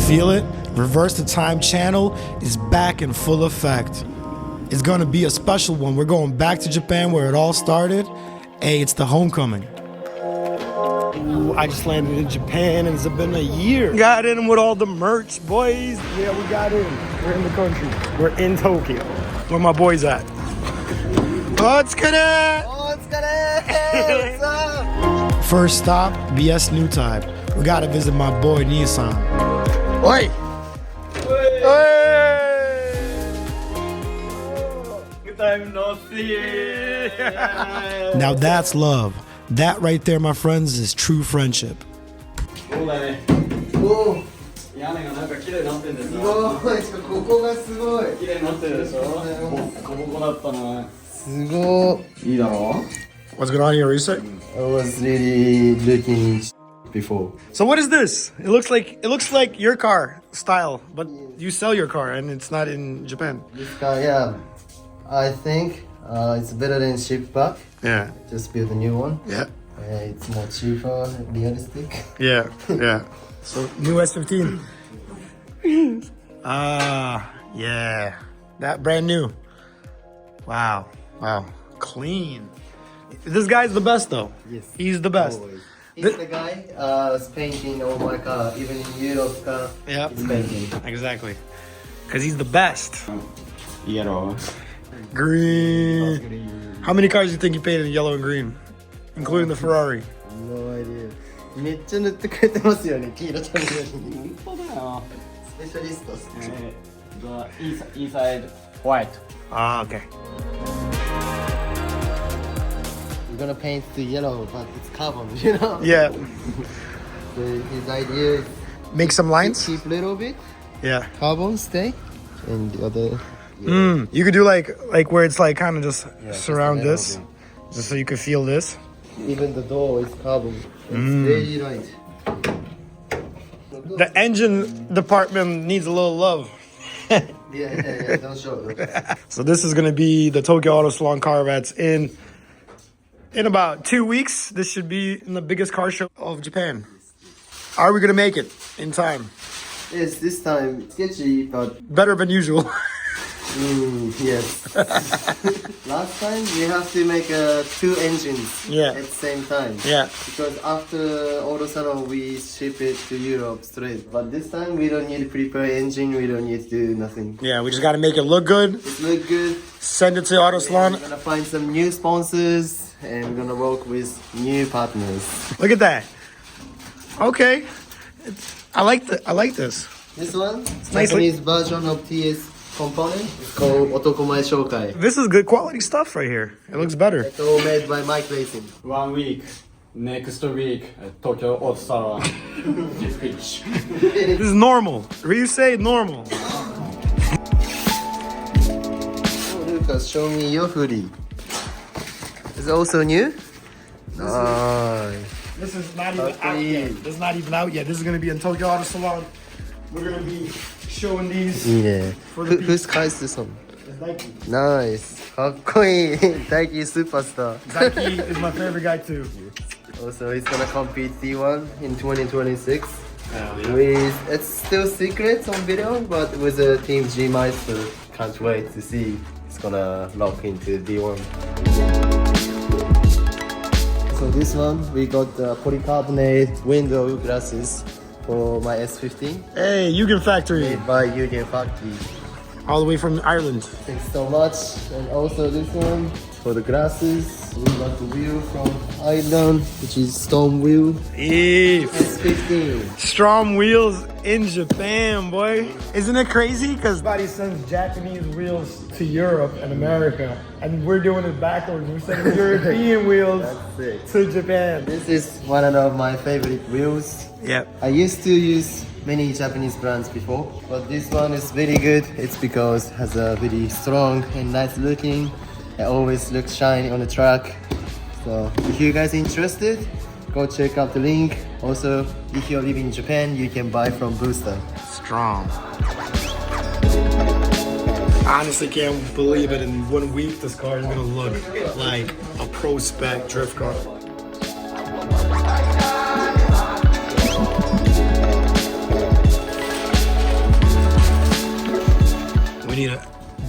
feel it? Reverse the Time channel is back in full effect. It's gonna be a special one. We're going back to Japan where it all started. Hey, it's the homecoming. Ooh, I just landed in Japan and it's been a year. Got in with all the merch, boys. Yeah, we got in. We're in the country. We're in Tokyo. Where my boys at? What's good? What's up? First stop, BS New Type. We gotta visit my boy Nissan. Oi! Good time no see. Now that's love. That right there, my friends, is true friendship. そうだね。屋根がなんか綺麗になってんですよ。ここがすごい。綺麗になってるでしょ。ボコボコだったな。すごい。いいだろ What's going on here, Risa? I was really looking before. So what is this? It looks like your car style, but you sell your car and it's not in Japan. This car, yeah. I think it's better than ship back. Yeah. Just build a new one. Yeah. It's more cheaper, realistic. Yeah. Yeah. So new S15. Yeah. That brand new. Wow. Wow. Clean. This guy's the best though. Yes. He's the best. Always. He's the guy painting all my car, even in Europe car. Yeah. He's painting. Exactly. Because he's the best. Yellow. Green. How many cars do you think you painted in yellow and green? Including the Ferrari. No idea. めっちゃ塗ってくれてますよね、黄色と緑に。本当だよ。スペシャリストっす。The inside white. Ah, okay. We're gonna paint the yellow, but it's carbon, you know? Yeah. So his idea is Make some lines? keep little bit, Yeah. carbon stay, and the other... You could do like where it's like kind of just Yeah, surround just a this, just so you could feel this. Even the door is carbon. It's very light. The engine department needs a little love. Yeah, don't show it. So this is gonna be the Tokyo Auto Salon car that's in about 2 weeks. This should be in the biggest car show of Japan. Are we gonna make it in time? Yes, this time sketchy, but Better than usual. yes. Last time we have to make 2 engines Yeah. at the same time. Yeah. Because after Auto Salon we ship it to Europe straight. But this time we don't need to prepare engine, we don't need to do nothing. Yeah, we just gotta make it look good. It look good. Send it to Auto Salon. We're gonna find some new sponsors and we're gonna work with new partners. Look at that. Okay. I like this. This one, nicely- Japanese version of TS component. It's called Otokomae Shoukai. This is good quality stuff right here. It looks better. It's all made by Mike Racing. 1 week. Next week, Tokyo Auto Salon. Speech. This is normal. You say normal. Oh, Lucas, show me your hoodie. Is it also new? Nice. This is not even out Okay. yet. This is not even out yet. This is gonna be in Tokyo Auto Salon. We're gonna be showing these. Yeah. For the Whose car is this one? It's Daiki. Nice. かっこいい. Daiki superstar. Daiki is my favorite guy too. Also, he's gonna compete D1 in 2026. Hell yeah. With, it's still secret on video, but with the team G Meister, can't wait to see. It's gonna lock into D1. So this one, we got the polycarbonate window glasses for my S15, Hey, Yugen Factory. made by Union Factory. All the way from Ireland. Thanks so much. And also this one for the glasses. We got the wheel from Ireland, which is Storm Wheel Eve. S15. Strong wheels in Japan, boy. Isn't it crazy? Because everybody sends Japanese wheels to Europe and America, and we're doing it backwards. We're sending European wheels That's it. to Japan. This is one of my favorite wheels. Yep. I used to use many Japanese brands before, but this one is very good. It's because it has a very strong and nice looking. It always looks shiny on the track. So if you guys interested, go check out the link. Also, if you're living in Japan, you can buy from Booster. Strong. Honestly, can't believe it. In 1 week, this car is gonna look like a pro spec drift car. need to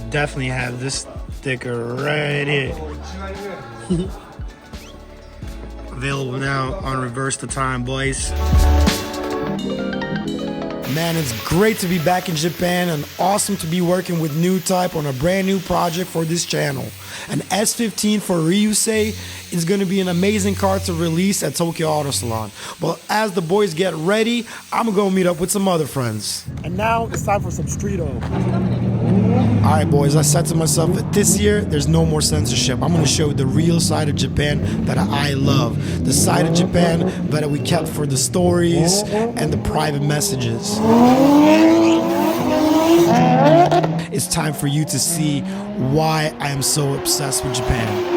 definitely have this sticker right here. Available now on Reverse the Time, boys. Man, it's great to be back in Japan and awesome to be working with New Type on a brand new project for this channel. An S15 for Ryusei is going to be an amazing car to release at Tokyo Auto Salon. But as the boys get ready, I'm going to go meet up with some other friends. And now it's time for some streeto. Alright boys, I said to myself that this year there's no more censorship. I'm going to show the real side of Japan that I love. The side of Japan that we kept for the stories and the private messages. It's time for you to see why I am so obsessed with Japan.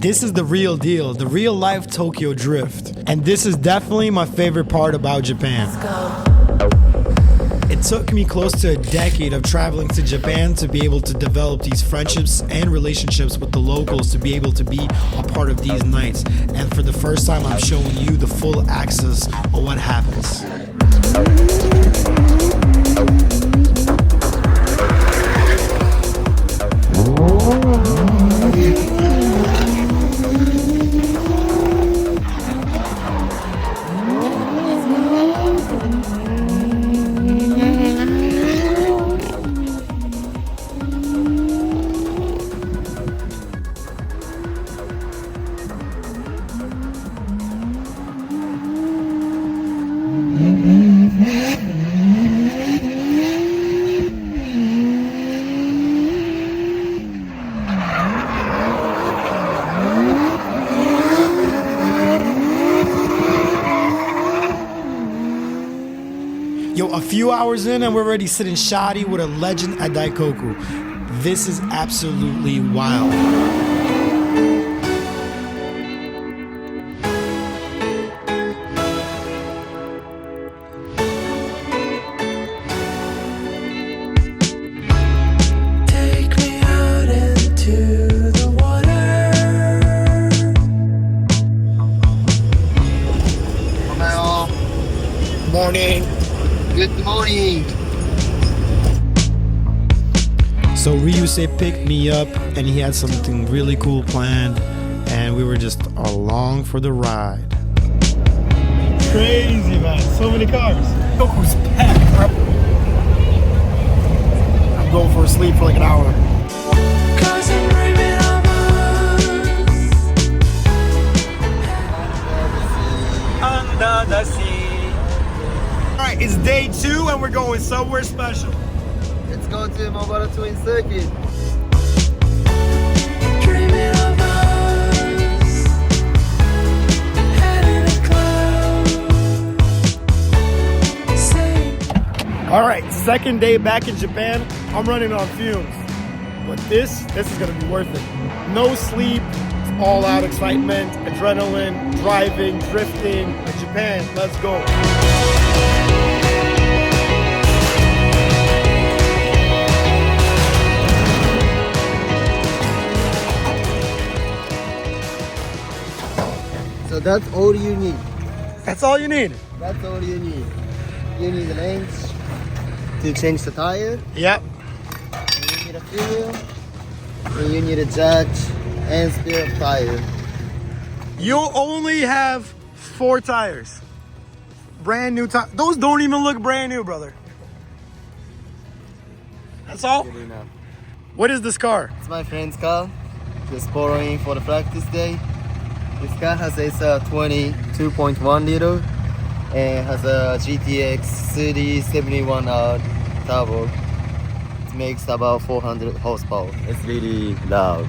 This is the real deal, the real life Tokyo Drift. And this is definitely my favorite part about Japan. It took me close to a decade of traveling to Japan to be able to develop these friendships and relationships with the locals to be able to be a part of these nights. And for the first time, I'm showing you the full access of what happens. Yo, a few hours in and we're already sitting shoddy with a legend at Daikoku. This is absolutely wild. Take me out into the water. Morning. Good morning. So Ryusei picked me up and he had something really cool planned and we were just along for the ride. Crazy, man. So many cars. Toku's packed, bro. I'm going for a sleep for like an hour. 'Cause I'm dreaming of us. Under the sea. Alright, it's day 2 and we're going somewhere special. Let's go to Mobile Twin Circuit. Dreaming of us. Head in a cloud. Say Alright, second day back in Japan. I'm running on fumes. But this is gonna be worth it. No sleep, it's all out excitement, adrenaline, driving, drifting. In Japan, let's go. So that's all you need. That's all you need. That's all you need. You need a wrench to change the tire. Yep. And you need a fuel. And you need a jack and spare tire. You only have 4 tires. Brand new tires. Those don't even look brand new, brother. That's all? Good enough. What is this car? It's my friend's car. Just borrowing for the practice day. This car has a 22.1 liter and has a GTX 3071R turbo. It makes about 400 horsepower. It's really loud.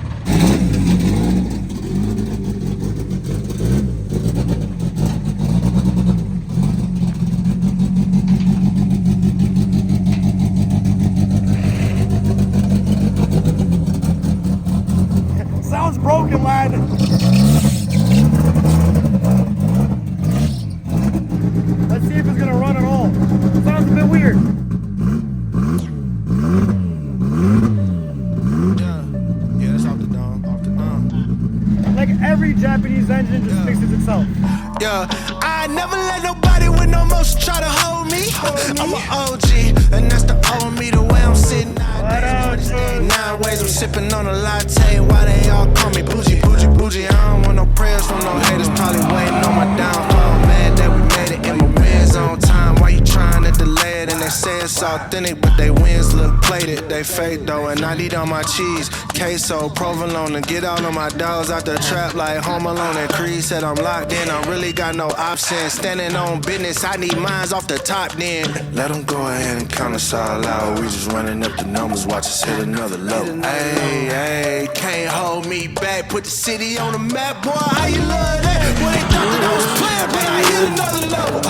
Yeah, I never let nobody with no motion try to hold me. I'm an OG, and that's the old me, the way I'm sitting nowadays. Nowadays I'm sipping on a latte, why they all call me bougie, bougie, bougie. I don't want no prayers from no haters, probably waiting on my downfall. Mad that we made it in my wins on time. Why you trying to delay it? And they say it's authentic, but they wins look plated. They fake though, and I need on my cheese, queso, provolone, and get out on my dogs out the trap like Home Alone. And Creed said I'm locked in, I really got no options. Standing on business, I need mines off the top then. Let them go ahead and count us all out. We just running up the numbers, watch us hit another level. Hey, hey, can't hold me back. Put the city on the map, boy, how you love that? Boy, they thought that I was playing, but I hit another level.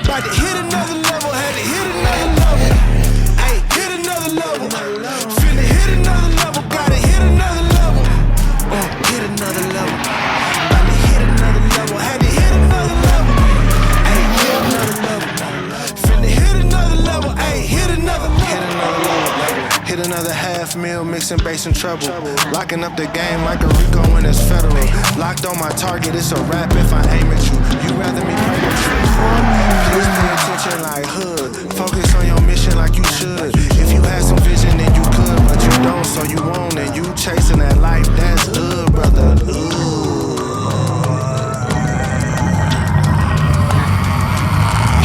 About to hit another level, had to hit another level. Hey, hit another level. Finna hit another level, gotta hit another level. Hit another level. About to hit another level, had to hit another level. Hey, hit another level. Finna hit another level, hey, hit another level. Hit another half meal, mixing bass and treble. Locking up the game like a Rico when it's federal. Locked on my target, it's a rap if I aim at you. You rather me pray with you. Please pay attention like hood. Focus on your mission like you should. If you had some vision, then you could, but you don't, so you won't. And you chasing that life, that's hood, brother.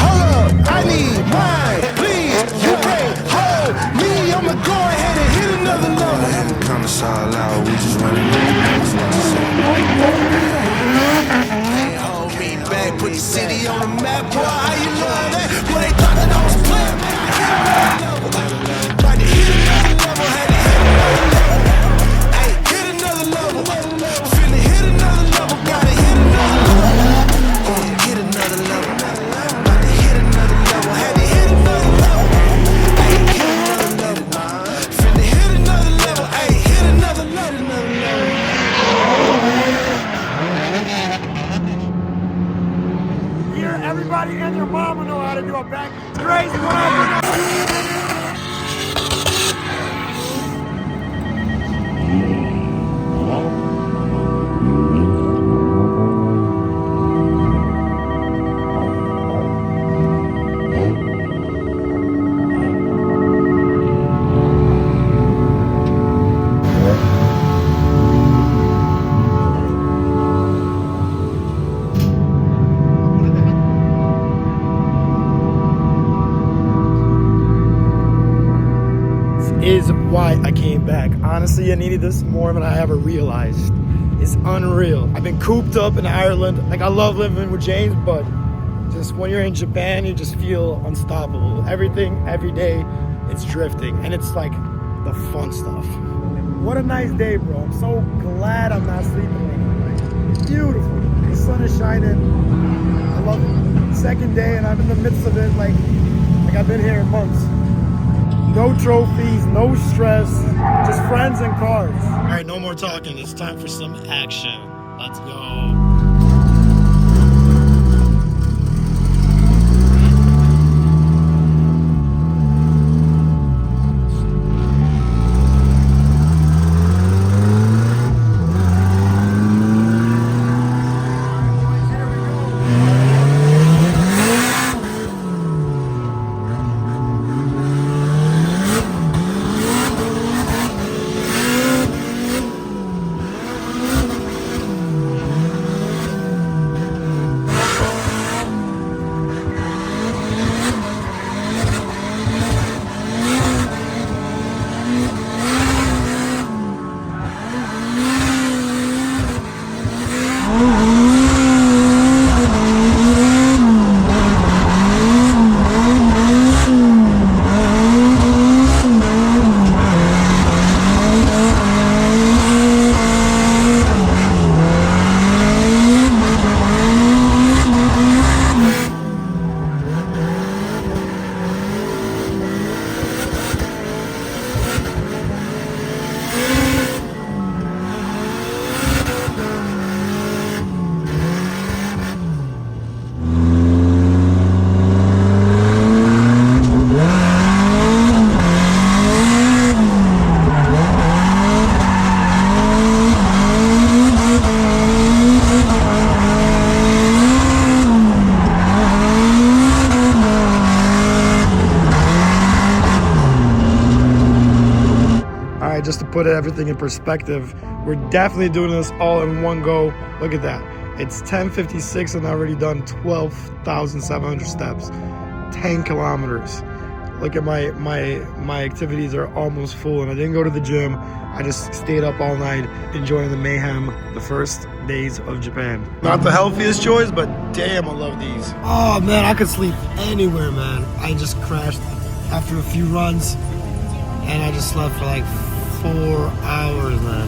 Hold up, I need mine, please. You can't hold me. I'ma go ahead and hit another level. Go ahead and count us all out. We just running numbers, what you say? Can't hold me back. Put the city on the map, boy. How you love that? Boy, they thought that I was playing. About to hit another level, had to hit another level. Hey, hit another level. Finna hit another level, gotta hit another level. Hit another level. About to hit another level, had to hit another level. Hey, hit another level. Finna hit another level, hey, hit another level. Here, everybody and their mama know how to do a back. Crazy, what up? Is why I came back. Honestly, I needed this more than I ever realized. It's unreal. I've been cooped up in Ireland. Like, I love living with James, but just when you're in Japan, you just feel unstoppable. Everything, every day, it's drifting, and it's like the fun stuff. What a nice day, bro. I'm so glad I'm not sleeping anymore. It's beautiful. The sun is shining. I love it. Second day, and I'm in the midst of it like I've been here in months. No trophies, no stress, just friends and cars. All right, no more talking. It's time for some action. Let's go. put everything in perspective, we're definitely doing this all in one go. Look at that. It's 10:56 and I've already done 12,700 steps, 10 kilometers. Look at my activities are almost full, and I didn't go to the gym. I just stayed up all night enjoying the mayhem, the first days of Japan. Not the healthiest choice, but damn, I love these. Oh man, I could sleep anywhere, man. I just crashed after a few runs, and I just slept for like 4 hours, man.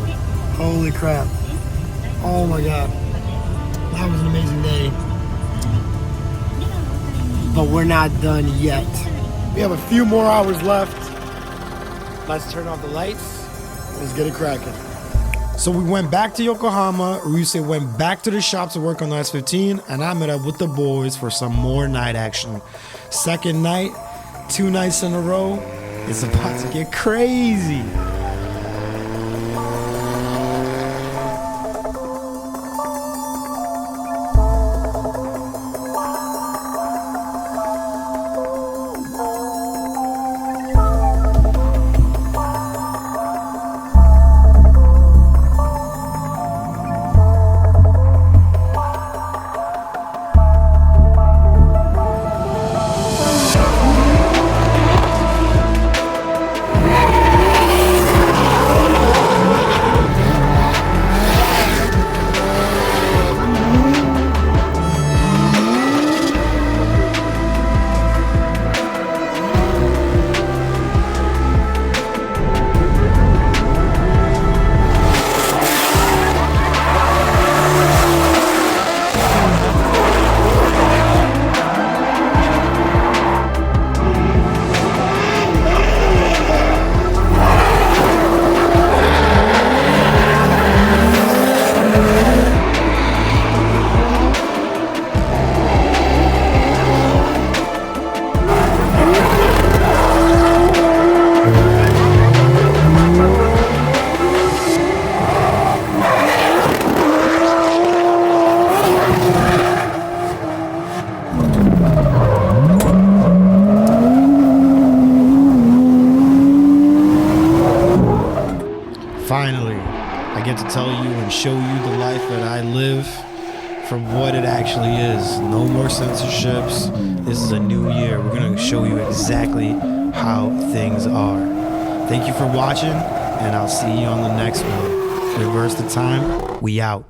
Holy crap. Oh my God. That was an amazing day. But we're not done yet. We have a few more hours left. Let's turn off the lights. Let's get it cracking. So we went back to Yokohama. Ryusei went back to the shop to work on the S15, and I met up with the boys for some more night action. Second night, 2 nights in a row. It's about to get crazy. Finally, I get to tell you and show you the life that I live from what it actually is. No more censorships. This is a new year. We're going to show you exactly how things are. Thank you for watching, and I'll see you on the next one. Reverse the time. We out.